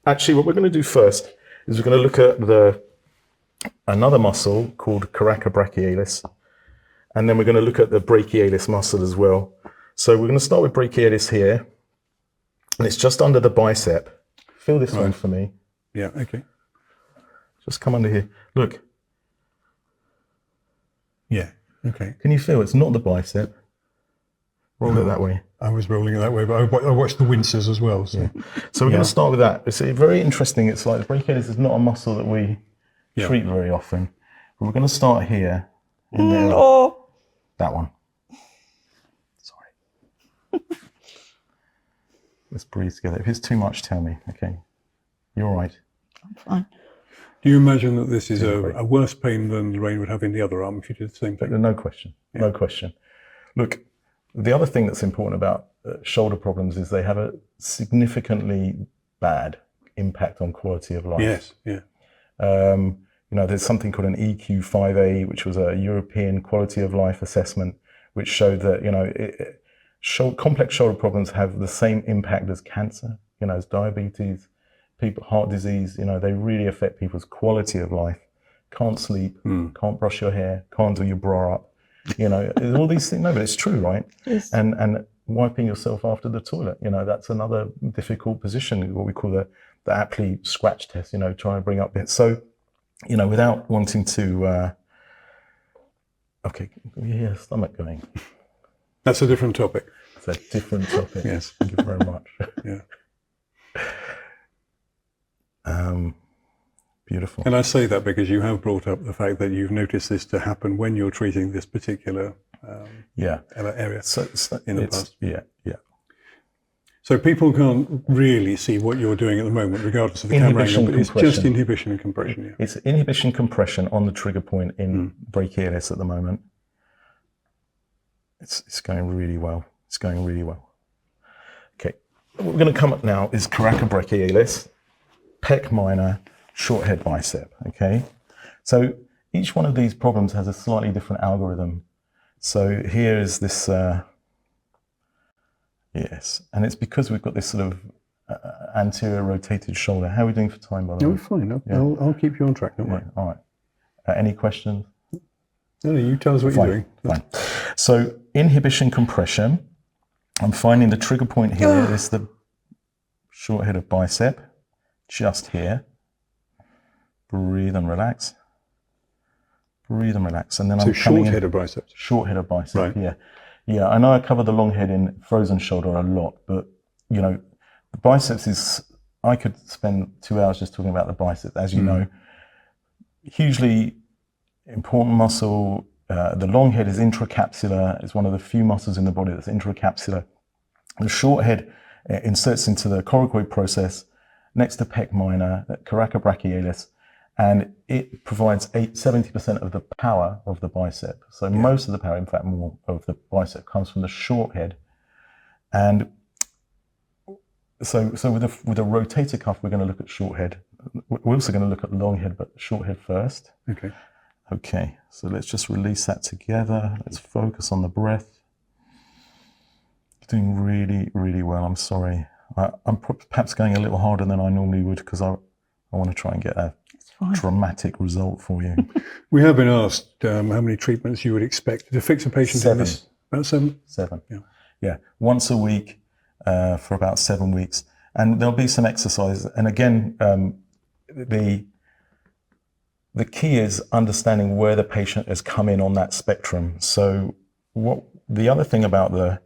Actually, what we're going to do first is we're going to look at another muscle called coracobrachialis, and then we're going to look at the brachialis muscle as well. So we're going to start with brachialis here, and it's just under the bicep. Feel this one for me. Yeah, okay. Just come under here. Look. Yeah, okay. Can you feel it's not the bicep? Roll it that way. I was rolling it that way, but I watched the winces as well. So, so we're going to start with that. It's very interesting. It's like the brachialis is not a muscle that we treat very often. But we're going to start here. In there. That one. Sorry. Let's breathe together. If it's too much, tell me. Okay. You're all right. I'm fine. Do you imagine that this is a worse pain than Lorraine would have in the other arm if you did the same thing? No question. No question. Look, the other thing that's important about shoulder problems is they have a significantly bad impact on quality of life. Yes, yeah. There's something called an EQ5A, which was a European quality of life assessment, which showed that, complex shoulder problems have the same impact as cancer, as diabetes, heart disease, they really affect people's quality of life. Can't sleep, can't brush your hair, can't do your bra up, all these things. No, but it's true, right? Yes. And wiping yourself after the toilet, that's another difficult position, what we call the Apley scratch test, trying to bring up bits. So, without wanting to, okay, yeah, stomach going. That's a different topic. It's a different topic. Yes. Thank you very much. Yeah. Beautiful. And I say that because you have brought up the fact that you've noticed this to happen when you're treating this particular area in the past. Yeah. So people can't really see what you're doing at the moment, regardless of the camera angle, but it's just inhibition and compression. Yeah. It's inhibition compression on the trigger point in brachialis at the moment. It's going really well. It's going really well. Okay, what we're going to come up now is coracobrachialis, pec minor, short head bicep, okay? So each one of these problems has a slightly different algorithm. So here is this, yes, and it's because we've got this sort of anterior rotated shoulder. How are we doing for time, by the way? No, fine. I'll keep you on track, don't worry. All right. Any questions? No, you tell us what you're doing. Fine. So inhibition compression, I'm finding the trigger point here is the short head of bicep, just here. Breathe and relax. Breathe and relax. And then I'm short head of biceps. Short head of bicep, right. Yeah. Yeah, I know I cover the long head in frozen shoulder a lot, but, the biceps is, I could spend 2 hours just talking about the bicep, as you know. Hugely important muscle. The long head is intracapsular. It's one of the few muscles in the body that's intracapsular. The short head inserts into the coracoid process next to pec minor, coracobrachialis, and it provides 70% of the power of the bicep. So most of the power, in fact more of the bicep, comes from the short head. And so with a rotator cuff, we're going to look at short head. We're also going to look at long head, but short head first. Okay, so let's just release that together. Let's focus on the breath. Doing really, really well. I'm sorry. I'm perhaps going a little harder than I normally would because I want to try and get a dramatic result for you. We have been asked how many treatments you would expect to fix a patient in this. About 7? 7. Yeah. Once a week for about 7 weeks. And there'll be some exercise. And again, the key is understanding where the patient has come in on that spectrum. So the other thing about the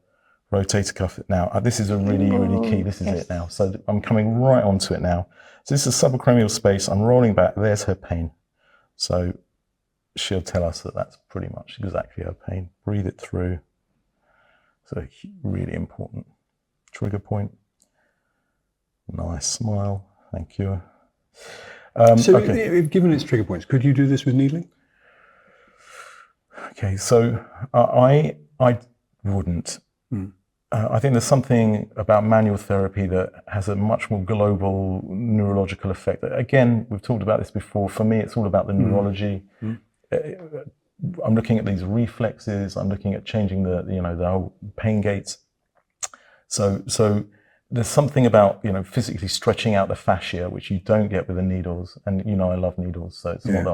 rotator cuff now, this is a really, really key. This is it now. So I'm coming right onto it now. So this is subacromial space. I'm rolling back. There's her pain. So she'll tell us that that's pretty much exactly her pain. Breathe it through. So really important. Trigger point. Nice smile. Thank you. Given its trigger points, could you do this with needling? Okay, so I wouldn't. I think there's something about manual therapy that has a much more global neurological effect. Again, we've talked about this before. For me, it's all about the neurology. I'm looking at these reflexes. I'm looking at changing the whole pain gates. So there's something about, you know, physically stretching out the fascia, which you don't get with the needles. And, you know, I love needles, so it's not that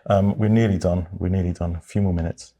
I'm... We're nearly done. A few more minutes.